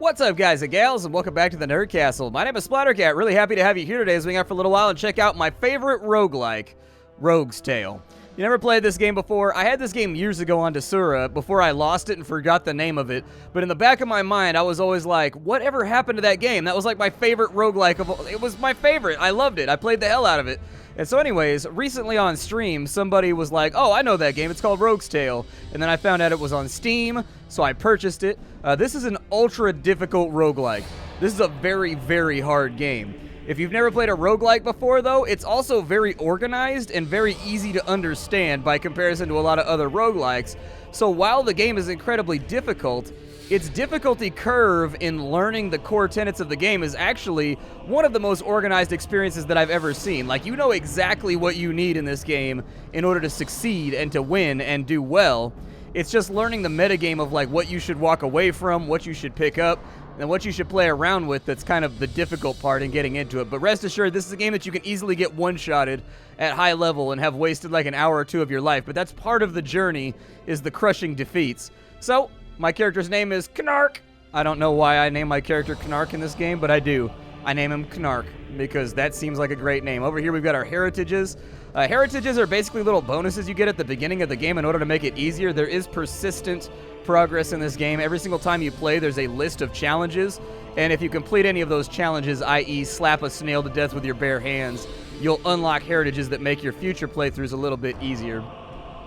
What's up, guys and gals, and welcome back to the Nerd Castle. My name is Splattercat. Really happy to have you here today as we hang out for a little while and check out my favorite roguelike, Rogue's Tale. You never played this game before? I had this game years ago on Desura before I lost it and forgot the name of it. But in the back of my mind, I was always like, whatever happened to that game? That was like my favorite roguelike of all. It was my favorite. I loved it. I played the hell out of it. And so anyways, recently on stream, somebody was like, oh, I know that game. It's called Rogue's Tale. And then I found out it was on Steam, so I purchased it. This is an ultra difficult roguelike. This is a very, very hard game. If you've never played a roguelike before, though, it's also very organized and very easy to understand by comparison to a lot of other roguelikes. So while the game is incredibly difficult, its difficulty curve in learning the core tenets of the game is actually one of the most organized experiences that I've ever seen. Like, you know exactly what you need in this game in order to succeed and to win and do well. It's just learning the metagame of, like, what you should walk away from, what you should pick up, and what you should play around with that's kind of the difficult part in getting into it. But rest assured, this is a game that you can easily get one-shotted at high level and have wasted like an hour or two of your life. But that's part of the journey, is the crushing defeats. So, my character's name is Knark. I don't know why I name my character Knark in this game, but I do. I name him Knark because that seems like a great name. Over here we've got our heritages. Heritages are basically little bonuses you get at the beginning of the game in order to make it easier. There is persistent progress in this game. Every single time you play, there's a list of challenges, and if you complete any of those challenges, i.e. slap a snail to death with your bare hands, you'll unlock heritages that make your future playthroughs a little bit easier.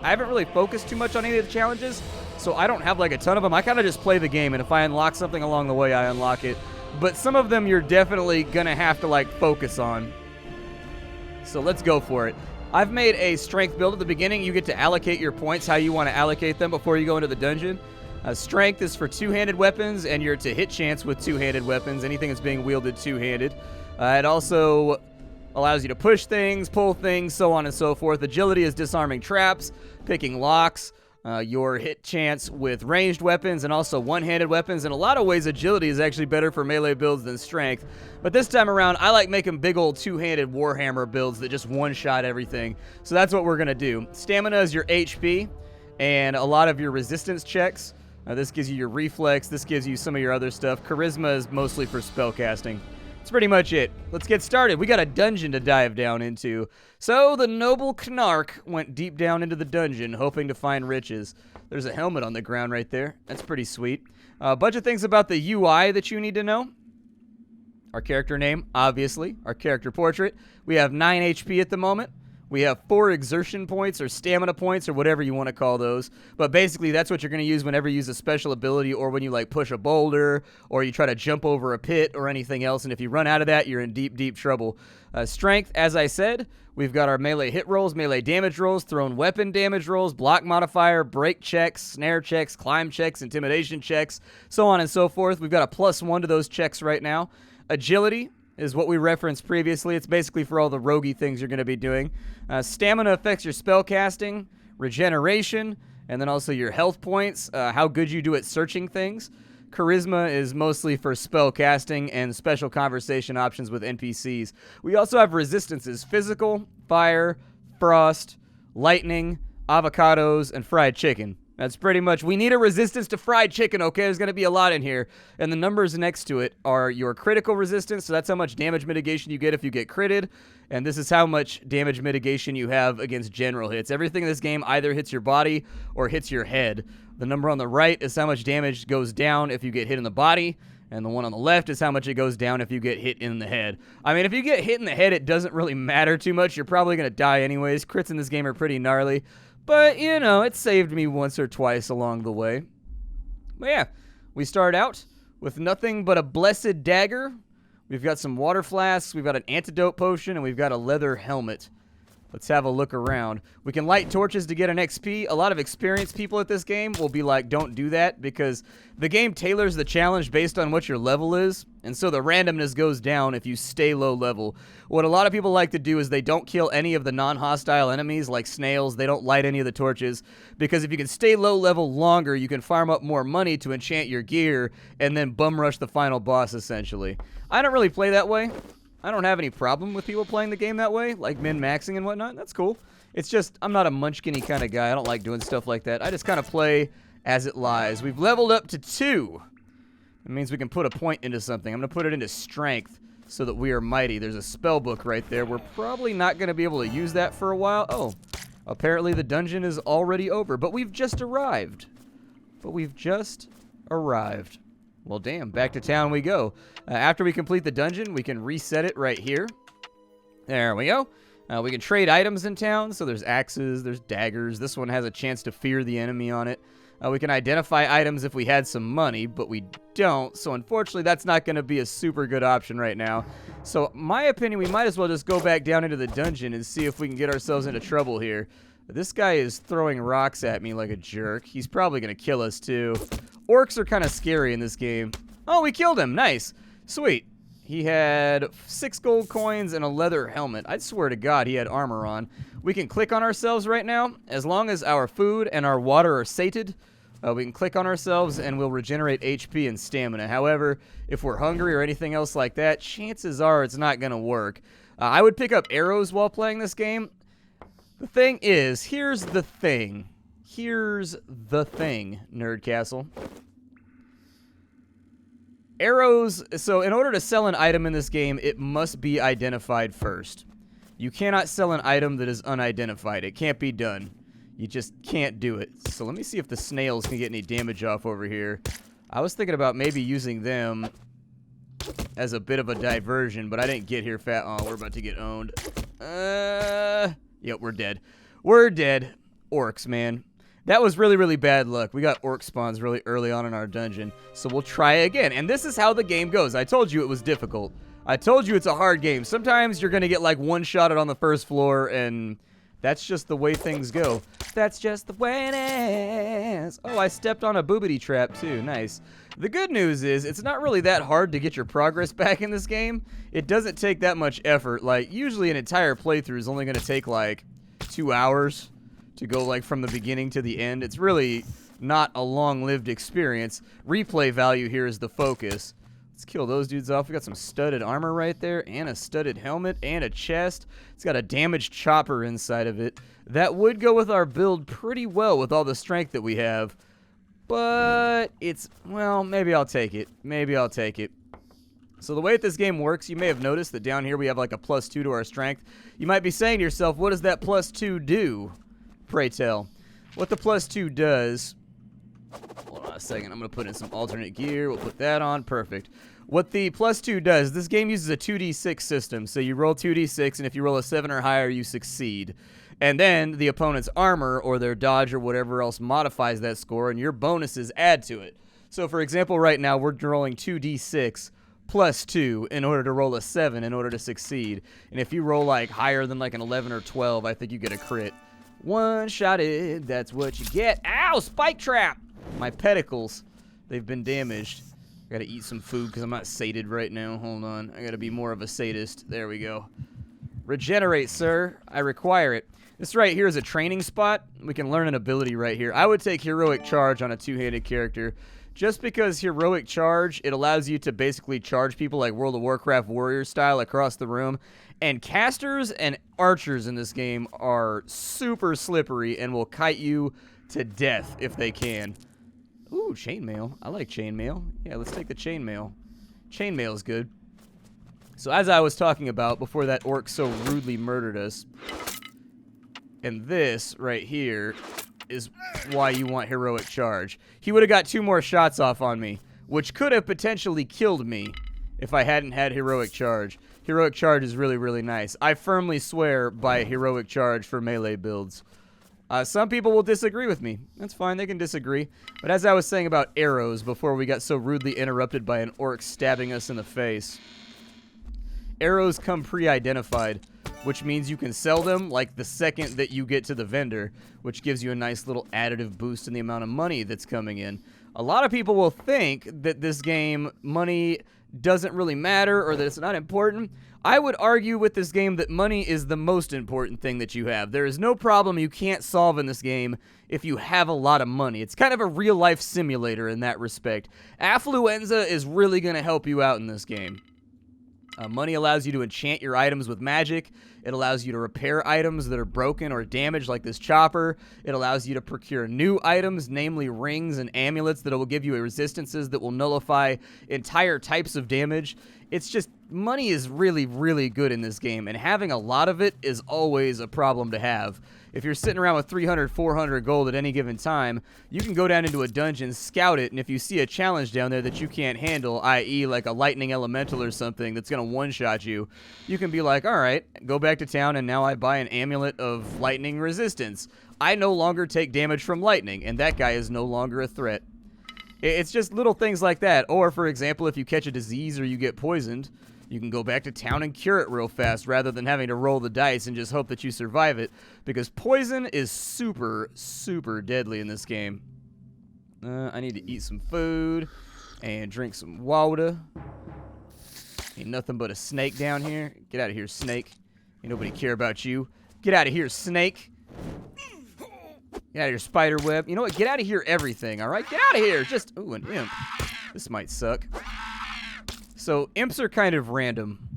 I haven't really focused too much on any of the challenges, so I don't have like a ton of them. I kind of just play the game, and if I unlock something along the way, I unlock it. But some of them you're definitely gonna have to like focus on. So let's go for it. I've made a strength build at the beginning. You get to allocate your points how you want to allocate them before you go into the dungeon. Strength is for two-handed weapons, and you're to hit chance with two-handed weapons, anything that's being wielded two-handed. It also allows you to push things, pull things, so on and so forth. Agility is disarming traps, picking locks. Your hit chance with ranged weapons and also one-handed weapons. In a lot of ways, agility is actually better for melee builds than strength. But this time around, I like making big old two-handed Warhammer builds that just one-shot everything. So that's what we're going to do. Stamina is your HP and a lot of your resistance checks. This gives you your reflex. This gives you some of your other stuff. Charisma is mostly for spellcasting. That's pretty much it. Let's get started. We got a dungeon to dive down into. So the noble Knark went deep down into the dungeon, hoping to find riches. There's a helmet on the ground right there. That's pretty sweet. A bunch of things about the UI that you need to know. Our character name, obviously. Our character portrait. We have 9 HP at the moment. We have 4 exertion points or stamina points or whatever you want to call those. But basically, that's what you're going to use whenever you use a special ability or when you like push a boulder or you try to jump over a pit or anything else. And if you run out of that, you're in deep, deep trouble. Strength, as I said, we've got our melee hit rolls, melee damage rolls, thrown weapon damage rolls, block modifier, break checks, snare checks, climb checks, intimidation checks, so on and so forth. We've got a +1 to those checks right now. Agility is what we referenced previously. It's basically for all the roguey things you're going to be doing. Stamina affects your spell casting, regeneration, and then also your health points, how good you do at searching things. Charisma is mostly for spell casting and special conversation options with NPCs. We also have resistances: physical, fire, frost, lightning, avocados, and fried chicken. That's pretty much, we need a resistance to fried chicken, okay? There's going to be a lot in here. And the numbers next to it are your critical resistance, so that's how much damage mitigation you get if you get critted. And this is how much damage mitigation you have against general hits. Everything in this game either hits your body or hits your head. The number on the right is how much damage goes down if you get hit in the body. And the one on the left is how much it goes down if you get hit in the head. I mean, if you get hit in the head, it doesn't really matter too much. You're probably going to die anyways. Crits in this game are pretty gnarly. But, you know, it saved me once or twice along the way. But yeah, we start out with nothing but a blessed dagger. We've got some water flasks, we've got an antidote potion, and we've got a leather helmet. Let's have a look around. We can light torches to get an XP. A lot of experienced people at this game will be like, don't do that, because the game tailors the challenge based on what your level is, and so the randomness goes down if you stay low level. What a lot of people like to do is they don't kill any of the non-hostile enemies, like snails. They don't light any of the torches, because if you can stay low level longer, you can farm up more money to enchant your gear, and then bum rush the final boss, essentially. I don't really play that way. I don't have any problem with people playing the game that way, like min-maxing and whatnot. That's cool. It's just, I'm not a munchkin-y kind of guy. I don't like doing stuff like that. I just kind of play as it lies. We've leveled up to 2. It means we can put a point into something. I'm going to put it into strength so that we are mighty. There's a spell book right there. We're probably not going to be able to use that for a while. Oh, apparently the dungeon is already over, but we've just arrived. Well, damn, back to town we go. After we complete the dungeon, we can reset it right here. There we go. We can trade items in town, so there's axes, there's daggers. This one has a chance to fear the enemy on it. We can identify items if we had some money, but we don't, so unfortunately that's not going to be a super good option right now. So, my opinion, we might as well just go back down into the dungeon and see if we can get ourselves into trouble here. This guy is throwing rocks at me like a jerk. He's probably going to kill us, too. Orcs are kind of scary in this game. Oh, we killed him. Nice. Sweet. He had 6 gold coins and a leather helmet. I swear to God he had armor on. We can click on ourselves right now. As long as our food and our water are sated, we can click on ourselves and we'll regenerate HP and stamina. However, if we're hungry or anything else like that, chances are it's not going to work. I would pick up arrows while playing this game. The thing is, here's the thing. Nerd Castle. Arrows, so in order to sell an item in this game, it must be identified first. You cannot sell an item that is unidentified. It can't be done. You just can't do it. So let me see if the snails can get any damage off over here. I was thinking about maybe using them as a bit of a diversion, but I didn't get here fast. Oh, we're about to get owned. Yep, we're dead. We're dead. Orcs, man. That was really, really bad luck. We got orc spawns really early on in our dungeon, so we'll try again. And this is how the game goes. I told you it was difficult. I told you it's a hard game. Sometimes you're going to get like one-shotted on the first floor, and that's just the way things go. That's just the way it is. Oh, I stepped on a boobity trap, too. Nice. The good news is it's not really that hard to get your progress back in this game. It doesn't take that much effort. Like, usually an entire playthrough is only going to take like 2 hours to go like from the beginning to the end. It's really not a long-lived experience. Replay value here is the focus. Let's kill those dudes off. We got some studded armor right there, and a studded helmet, and a chest. It's got a damaged chopper inside of it. That would go with our build pretty well with all the strength that we have. But it's, well, maybe I'll take it. Maybe I'll take it. So the way that this game works, you may have noticed that down here we have like a +2 to our strength. You might be saying to yourself, what does that +2 do? Pray tell. What the +2 does... Hold on a second. I'm going to put in some alternate gear. We'll put that on. Perfect. What the +2 does, this game uses a 2d6 system. So you roll 2d6, and if you roll a 7 or higher, you succeed. And then the opponent's armor or their dodge or whatever else modifies that score, and your bonuses add to it. So, for example, right now, we're rolling 2d6 +2 in order to roll a 7 in order to succeed. And if you roll like higher than like an 11 or 12, I think you get a crit. One-shotted, that's what you get. Ow, spike trap! My pedicles, they've been damaged. I gotta eat some food because I'm not sated right now. Hold on, I gotta be more of a sadist. There we go. Regenerate, sir. I require it. This right here is a training spot. We can learn an ability right here. I would take Heroic Charge on a two-handed character. Just because Heroic Charge, it allows you to basically charge people like World of Warcraft warrior style across the room. And casters and archers in this game are super slippery and will kite you to death if they can. Ooh, chainmail. I like chainmail. Yeah, let's take the chainmail. Chainmail is good. So as I was talking about before that orc so rudely murdered us, and this right here is why you want Heroic Charge. He would have got 2 more shots off on me, which could have potentially killed me if I hadn't had Heroic Charge. Heroic Charge is really, really nice. I firmly swear by Heroic Charge for melee builds. Some people will disagree with me. That's fine, they can disagree. But as I was saying about arrows before we got so rudely interrupted by an orc stabbing us in the face, arrows come pre-identified, which means you can sell them like the second that you get to the vendor, which gives you a nice little additive boost in the amount of money that's coming in. A lot of people will think that this game, money doesn't really matter or that it's not important. I would argue with this game that money is the most important thing that you have. There is no problem you can't solve in this game if you have a lot of money. It's kind of a real-life simulator in that respect. Affluenza is really going to help you out in this game. Money allows you to enchant your items with magic. It It allows you to repair items that are broken or damaged, like this chopper. It allows you to procure new items, namely rings and amulets that will give you resistances that will nullify entire types of damage. It's just, money is really, really good in this game, and having a lot of it is always a problem to have. If you're sitting around with 300, 400 gold at any given time, you can go down into a dungeon, scout it, and if you see a challenge down there that you can't handle, i.e. like a lightning elemental or something that's going to one-shot you, you can be like, alright, go back to town and now I buy an amulet of lightning resistance. I no longer take damage from lightning, and that guy is no longer a threat. It's just little things like that. Or, for example, if you catch a disease or you get poisoned, you can go back to town and cure it real fast rather than having to roll the dice and just hope that you survive it, because poison is super, super deadly in this game. I need to eat some food and drink some water. Ain't nothing but a snake down here. Get out of here, snake. Ain't nobody care about you. Get out of here, snake. Get out of here, spider web. You know what? Get out of here, everything, all right? Get out of here. Just, ooh, an imp. This might suck. So, imps are kind of random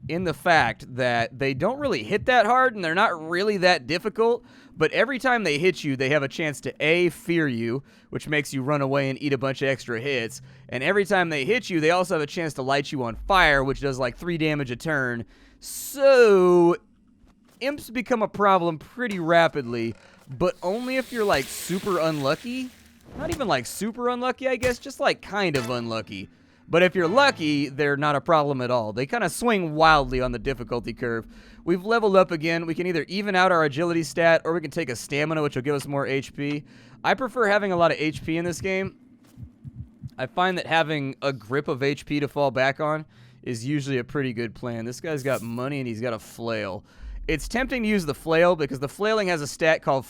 in the fact that they don't really hit that hard and they're not really that difficult, but every time they hit you, they have a chance to A, fear you, which makes you run away and eat a bunch of extra hits, and every time they hit you, they also have a chance to light you on fire, which does like 3 damage a turn. So, imps become a problem pretty rapidly, but only if you're like super unlucky. Not even like super unlucky, I guess, just like kind of unlucky. But if you're lucky, they're not a problem at all. They kind of swing wildly on the difficulty curve. We've leveled up again. We can either even out our agility stat, or we can take a stamina, which will give us more HP. I prefer having a lot of HP in this game. I find that having a grip of HP to fall back on is usually a pretty good plan. This guy's got money and he's got a flail. It's tempting to use the flail because the flailing has a stat called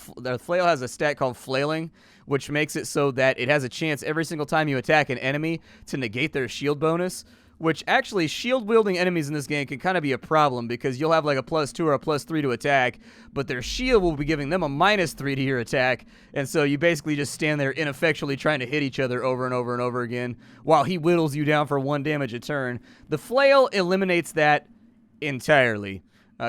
flailing, which makes it so that it has a chance every single time you attack an enemy to negate their shield bonus, which actually shield-wielding enemies in this game can kind of be a problem because you'll have like a +2 or a +3 to attack, but their shield will be giving them a -3 to your attack, and so you basically just stand there ineffectually trying to hit each other over and over and over again while he whittles you down for 1 damage a turn. The flail eliminates that entirely.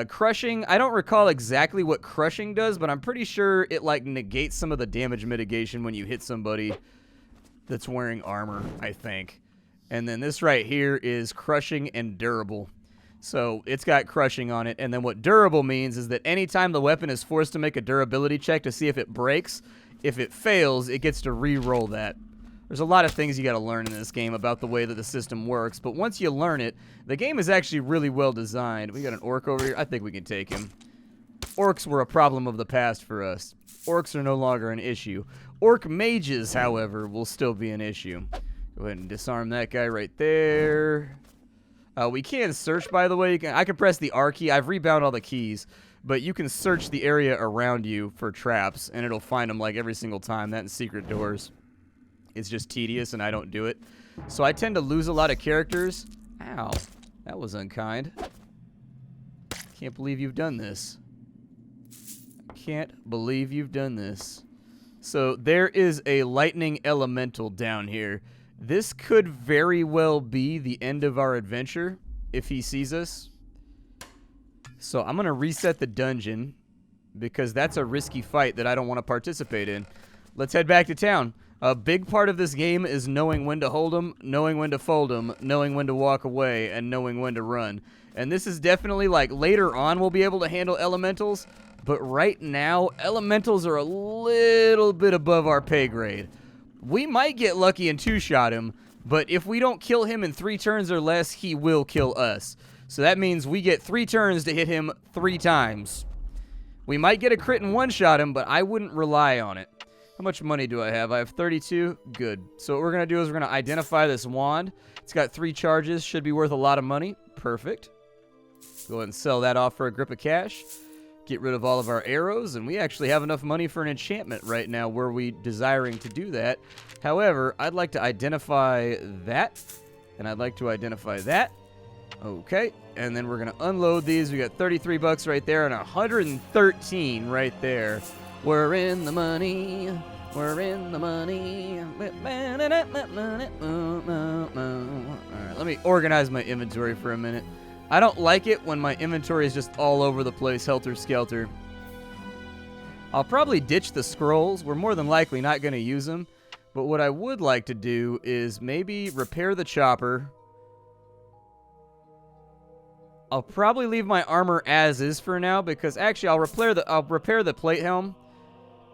Crushing, I don't recall exactly what crushing does, but I'm pretty sure it like negates some of the damage mitigation when you hit somebody that's wearing armor, I think. And then this right here is crushing and durable. So it's got crushing on it, and then what durable means is that anytime the weapon is forced to make a durability check to see if it breaks, if it fails, it gets to re-roll that. There's a lot of things you got to learn in this game about the way that the system works, but once you learn it, the game is actually really well designed. We got an orc over here. I think we can take him. Orcs were a problem of the past for us. Orcs are no longer an issue. Orc mages, however, will still be an issue. Go ahead and disarm that guy right there. We can search, by the way. I can press the R key. I've rebound all the keys, but you can search the area around you for traps, and it'll find them like every single time. That and secret doors. It's just tedious, and I don't do it. So I tend to lose a lot of characters. Ow. That was unkind. Can't believe you've done this. Can't believe you've done this. So there is a lightning elemental down here. This could very well be the end of our adventure if he sees us. So I'm going to reset the dungeon because that's a risky fight that I don't want to participate in. Let's head back to town. A big part of this game is knowing when to hold them, knowing when to fold them, knowing when to walk away, and knowing when to run. And this is definitely, like, later on we'll be able to handle elementals, but right now, elementals are a little bit above our pay grade. We might get lucky and 2-shot him, but if we don't kill him in 3 turns or less, he will kill us. So that means we get 3 turns to hit him 3 times. We might get a crit and 1-shot him, but I wouldn't rely on it. How much money do I have? I have 32. Good. So what we're going to do is we're going to identify this wand. It's got 3 charges. Should be worth a lot of money. Perfect. Go ahead and sell that off for a grip of cash. Get rid of all of our arrows. And we actually have enough money for an enchantment right now. Were we desiring to do that? However, I'd like to identify that. And I'd like to identify that. Okay. And then we're going to unload these. We got 33 bucks right there and 113 right there. We're in the money. We're in the money. Alright, let me organize my inventory for a minute. I don't like it when my inventory is just all over the place, helter-skelter. I'll probably ditch the scrolls. We're more than likely not going to use them. But what I would like to do is maybe repair the chopper. I'll probably leave my armor as is for now, because actually I'll repair the plate helm.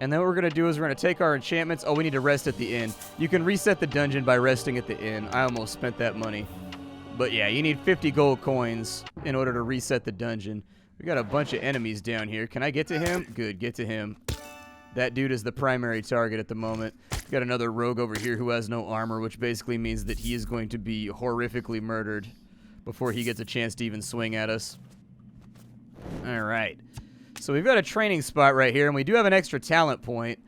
And then what we're going to do is we're going to take our enchantments. Oh, we need to rest at the inn. You can reset the dungeon by resting at the inn. I almost spent that money. But yeah, you need 50 gold coins in order to reset the dungeon. We got a bunch of enemies down here. Can I get to him? Good, get to him. That dude is the primary target at the moment. We got another rogue over here who has no armor, which basically means that he is going to be horrifically murdered before he gets a chance to even swing at us. All right. So we've got a training spot right here, and we do have an extra talent point.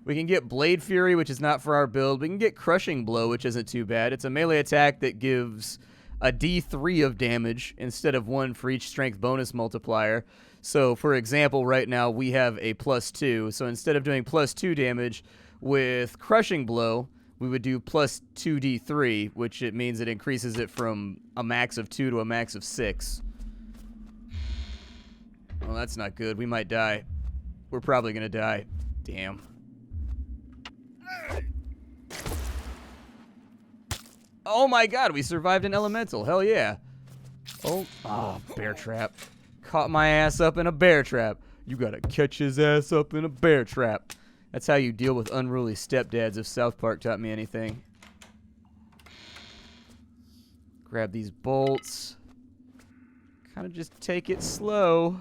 We can get Blade Fury, which is not for our build. We can get Crushing Blow, which isn't too bad. It's a melee attack that gives a D3 of damage instead of 1 for each strength bonus multiplier. So, for example, right now we have a +2. So instead of doing +2 damage with Crushing Blow, we would do +2 D3, which it means it increases it from a max of 2 to a max of 6. Well, that's not good. We might die. We're probably going to die. Damn. Oh my god, we survived an elemental. Hell yeah. Oh, bear trap. Caught my ass up in a bear trap. You gotta catch his ass up in a bear trap. That's how you deal with unruly stepdads if South Park taught me anything. Grab these bolts. Kind of just take it slow.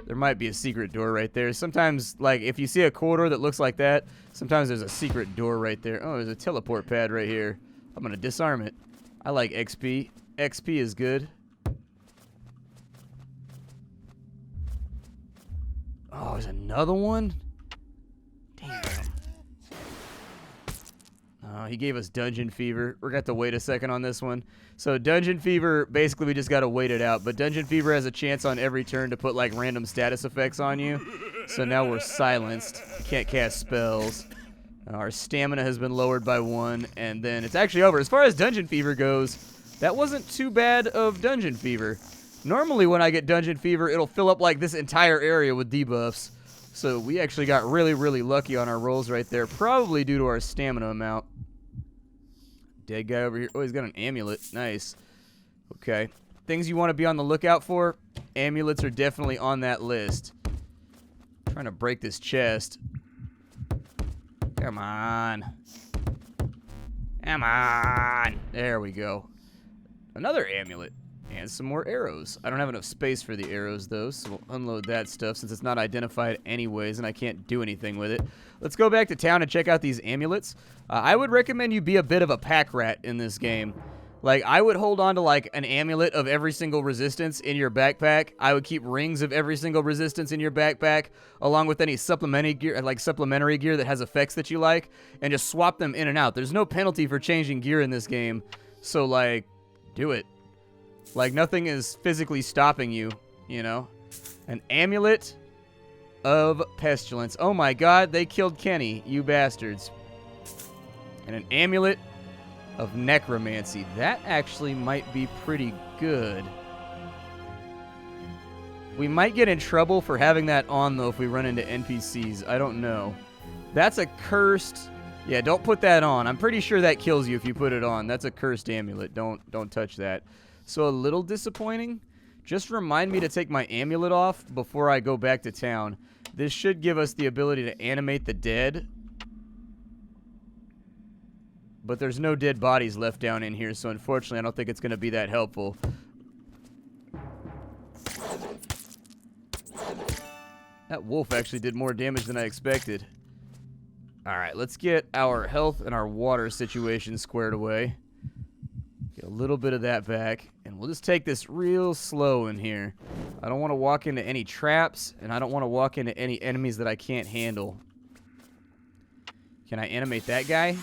There might be a secret door right there. Sometimes, like, if you see a corridor that looks like that, sometimes there's a secret door right there. Oh, there's a teleport pad right here. I'm going to disarm it. I like XP. XP is good. Oh, there's another one? Damn. Oh, he gave us Dungeon Fever. We're going to have to wait a second on this one. So Dungeon Fever, basically we just got to wait it out. But Dungeon Fever has a chance on every turn to put like random status effects on you. So now we're silenced. Can't cast spells. Our stamina has been lowered by 1. And then it's actually over. As far as Dungeon Fever goes, that wasn't too bad of Dungeon Fever. Normally when I get Dungeon Fever, it'll fill up like this entire area with debuffs. So we actually got really, really lucky on our rolls right there. Probably due to our stamina amount. Dead guy over here. Oh, he's got an amulet. Nice. Okay. Things you want to be on the lookout for. Amulets are definitely on that list. I'm trying to break this chest. Come on. Come on. There we go. Another amulet. And some more arrows. I don't have enough space for the arrows, though, so we'll unload that stuff since it's not identified anyways and I can't do anything with it. Let's go back to town and check out these amulets. I would recommend you be a bit of a pack rat in this game. Like, I would hold on to, like, an amulet of every single resistance in your backpack. I would keep rings of every single resistance in your backpack, along with any supplementary gear that has effects that you like, and just swap them in and out. There's no penalty for changing gear in this game, so, like, do it. Like, nothing is physically stopping you, you know? An amulet of pestilence. Oh my god, they killed Kenny, you bastards. And an amulet of necromancy. That actually might be pretty good. We might get in trouble for having that on, though, if we run into NPCs. I don't know. That's a cursed... Yeah, don't put that on. I'm pretty sure that kills you if you put it on. That's a cursed amulet. Don't touch that. So a little disappointing. Just remind me to take my amulet off before I go back to town. This should give us the ability to animate the dead. But there's no dead bodies left down in here, so unfortunately I don't think it's going to be that helpful. That wolf actually did more damage than I expected. Alright, let's get our health and our water situation squared away. Get a little bit of that back, and we'll just take this real slow in here. I don't want to walk into any traps, and I don't want to walk into any enemies that I can't handle. Can I animate that guy?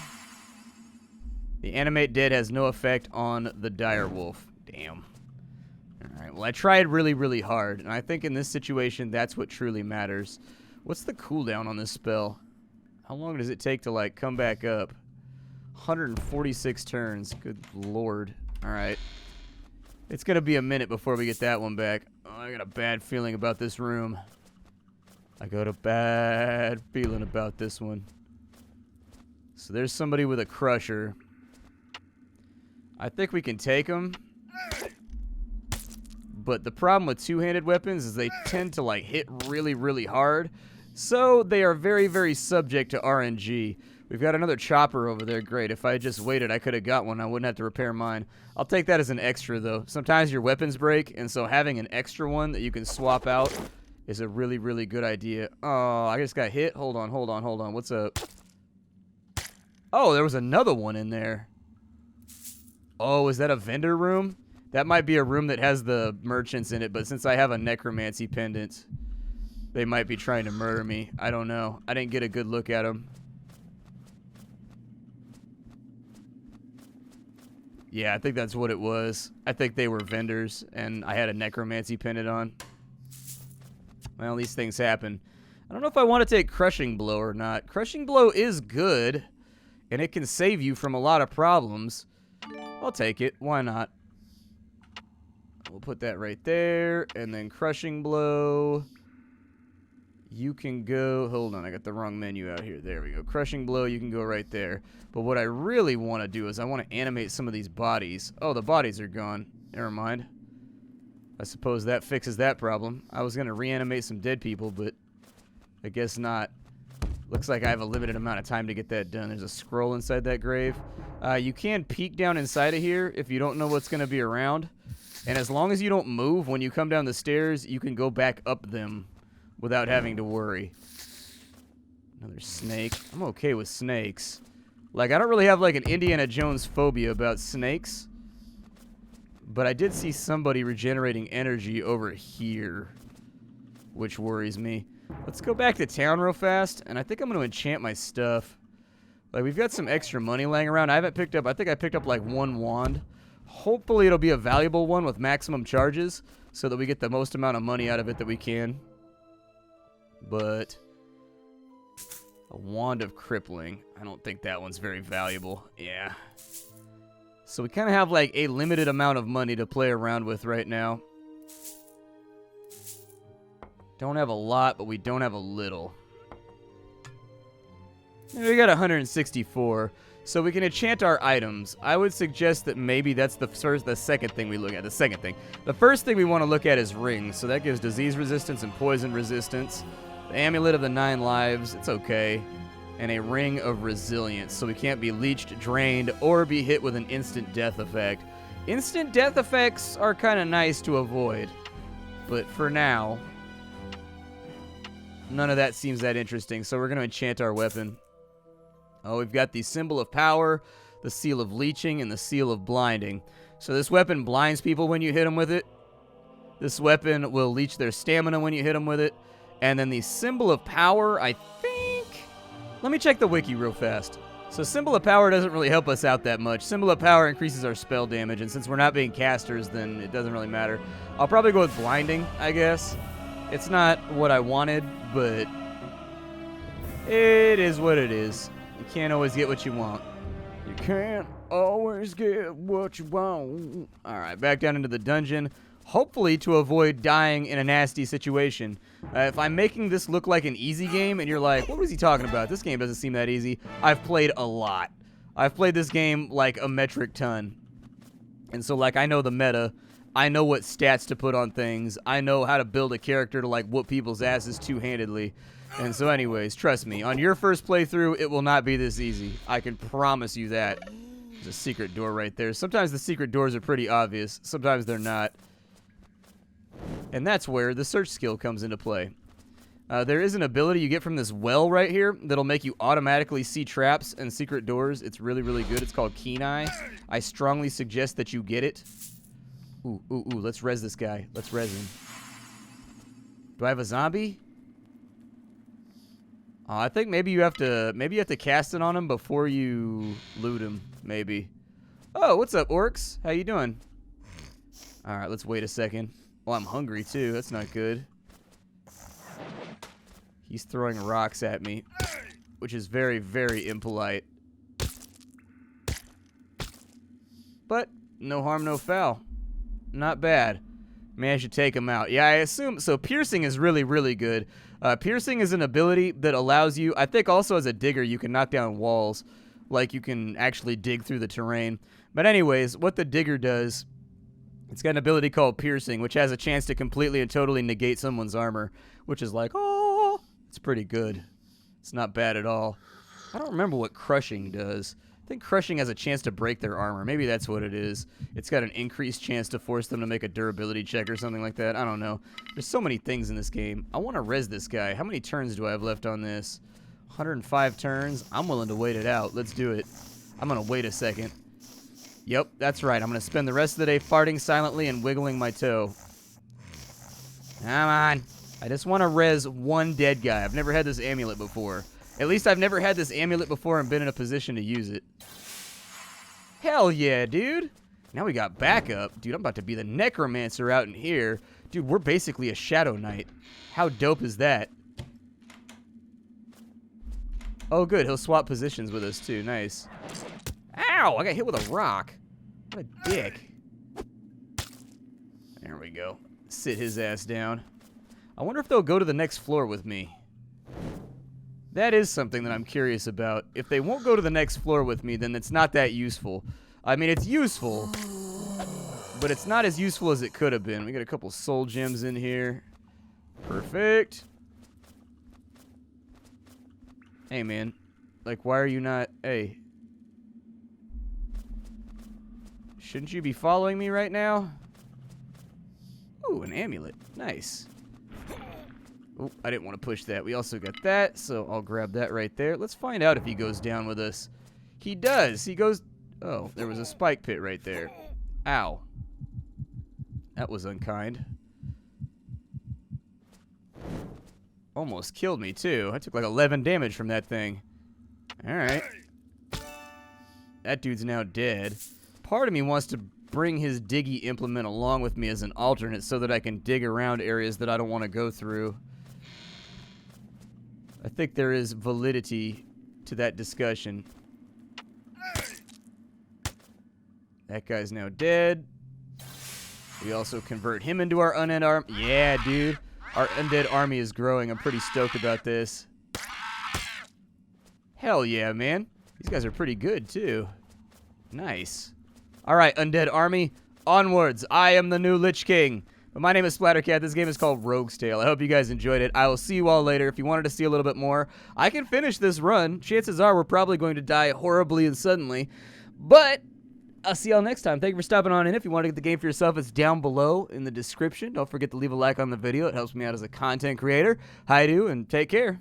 The animate dead has no effect on the dire wolf. Damn. Alright, well I tried really, really hard, and I think in this situation that's what truly matters. What's the cooldown on this spell? How long does it take to, like, come back up? 146 turns. Good lord. Alright. It's going to be a minute before we get that one back. Oh, I got a bad feeling about this room. I got a bad feeling about this one. So there's somebody with a crusher. I think we can take him. But the problem with two-handed weapons is they tend to like hit really, really hard. So they are very, very subject to RNG. We've got another chopper over there. Great. If I had just waited, I could have got one. I wouldn't have to repair mine. I'll take that as an extra, though. Sometimes your weapons break, and so having an extra one that you can swap out is a really, really good idea. Oh, I just got hit. Hold on, hold on, hold on. What's up? Oh, there was another one in there. Oh, is that a vendor room? That might be a room that has the merchants in it, but since I have a necromancy pendant, they might be trying to murder me. I don't know. I didn't get a good look at them. Yeah, I think that's what it was. I think they were vendors, and I had a necromancy pendant on. Well, these things happen. I don't know if I want to take Crushing Blow or not. Crushing Blow is good, and it can save you from a lot of problems. I'll take it. Why not? We'll put that right there, and then Crushing Blow. You can go... Hold on, I got the wrong menu out here. There we go. Crushing Blow, you can go right there. But what I really want to do is I want to animate some of these bodies. Oh, the bodies are gone. Never mind. I suppose that fixes that problem. I was going to reanimate some dead people, but I guess not. Looks like I have a limited amount of time to get that done. There's a scroll inside that grave. You can peek down inside of here if you don't know what's going to be around. And as long as you don't move when you come down the stairs, you can go back up them without having to worry. Another snake. I'm okay with snakes. Like, I don't really have, like, an Indiana Jones phobia about snakes. But I did see somebody regenerating energy over here, which worries me. Let's go back to town real fast, and I think I'm going to enchant my stuff. Like, we've got some extra money laying around. I haven't picked up, I think I picked up, like, one wand. Hopefully it'll be a valuable one with maximum charges so that we get the most amount of money out of it that we can. But a wand of crippling. I don't think that one's very valuable. Yeah. So we kind of have like a limited amount of money to play around with right now. Don't have a lot, but we don't have a little. And we got 164. So we can enchant our items. I would suggest that maybe that's the second thing we look at. The second thing. The first thing we want to look at is rings. So that gives disease resistance and poison resistance. The amulet of the 9 lives. It's okay. And a ring of resilience. So we can't be leeched, drained, or be hit with an instant death effect. Instant death effects are kind of nice to avoid. But for now, none of that seems that interesting. So we're going to enchant our weapon. Oh, we've got the symbol of power, the seal of leeching, and the seal of blinding. So this weapon blinds people when you hit them with it. This weapon will leech their stamina when you hit them with it. And then the symbol of power, I think... Let me check the wiki real fast. So symbol of power doesn't really help us out that much. Symbol of power increases our spell damage, and since we're not being casters, then it doesn't really matter. I'll probably go with blinding, I guess. It's not what I wanted, but it is what it is. You can't always get what you want. You can't always get what you want. Alright, back down into the dungeon. Hopefully to avoid dying in a nasty situation. If I'm making this look like an easy game and you're like, what was he talking about? This game doesn't seem that easy. I've played a lot. I've played this game like a metric ton. And so like I know the meta. I know what stats to put on things. I know how to build a character to like whoop people's asses two-handedly. And so anyways, trust me, on your first playthrough, it will not be this easy. I can promise you that. There's a secret door right there. Sometimes the secret doors are pretty obvious. Sometimes they're not. And that's where the search skill comes into play. There is an ability you get from this well right here that'll make you automatically see traps and secret doors. It's really, really good. It's called Keen Eye. I strongly suggest that you get it. Ooh, ooh, ooh, let's res this guy. Let's res him. Do I have a zombie? I think maybe you have to cast it on him before you loot him, maybe. Oh, what's up, orcs? How you doing? All right, let's wait a second. Oh, I'm hungry too. That's not good. He's throwing rocks at me, which is very, very impolite. But no harm, no foul. not bad. Managed to take him out. Yeah, I assume, so piercing is really, really good. Piercing is an ability that allows you, I think also as a digger, you can knock down walls. Like you can actually dig through the terrain. But anyways, what the digger does, it's got an ability called piercing, which has a chance to completely and totally negate someone's armor, which is like, oh, it's pretty good. It's not bad at all. I don't remember what crushing does. I think crushing has a chance to break their armor. Maybe that's what it is. It's got an increased chance to force them to make a durability check or something like that. I don't know. There's so many things in this game. I want to res this guy. How many turns do I have left on this? 105 turns. I'm willing to wait it out. Let's do it. I'm going to wait a second. Yep, that's right. I'm going to spend the rest of the day farting silently and wiggling my toe. Come on. I just want to res one dead guy. I've never had this amulet before. At least I've never had this amulet before and been in a position to use it. Hell yeah, dude. Now we got backup. Dude, I'm about to be the necromancer out in here. Dude, we're basically a shadow knight. How dope is that? Oh, good. He'll swap positions with us, too. Nice. Ow! I got hit with a rock. What a dick. There we go. Sit his ass down. I wonder if they'll go to the next floor with me. That is something that I'm curious about. If they won't go to the next floor with me, then it's not that useful. I mean, it's useful, but it's not as useful as it could have been. We got a couple soul gems in here. Perfect. Hey, man. Like, why are you not... Hey. Shouldn't you be following me right now? Ooh, an amulet. Nice. Oh, I didn't want to push that. We also got that, so I'll grab that right there. Let's find out if he goes down with us. He does. He goes... Oh, there was a spike pit right there. Ow. That was unkind. Almost killed me, too. I took like 11 damage from that thing. Alright. That dude's now dead. Part of me wants to bring his diggy implement along with me as an alternate so that I can dig around areas that I don't want to go through. I think there is validity to that discussion. That guy's now dead. We also convert him into our undead army. Yeah, dude. Our undead army is growing. I'm pretty stoked about this. Hell yeah, man. These guys are pretty good, too. Nice. All right, undead army, onwards. I am the new Lich King. But my name is Splattercat. This game is called Rogue's Tale. I hope you guys enjoyed it. I will see you all later. If you wanted to see a little bit more, I can finish this run. Chances are we're probably going to die horribly and suddenly. But I'll see y'all next time. Thank you for stopping on in. If you want to get the game for yourself, it's down below in the description. Don't forget to leave a like on the video. It helps me out as a content creator. Hi, do, and take care.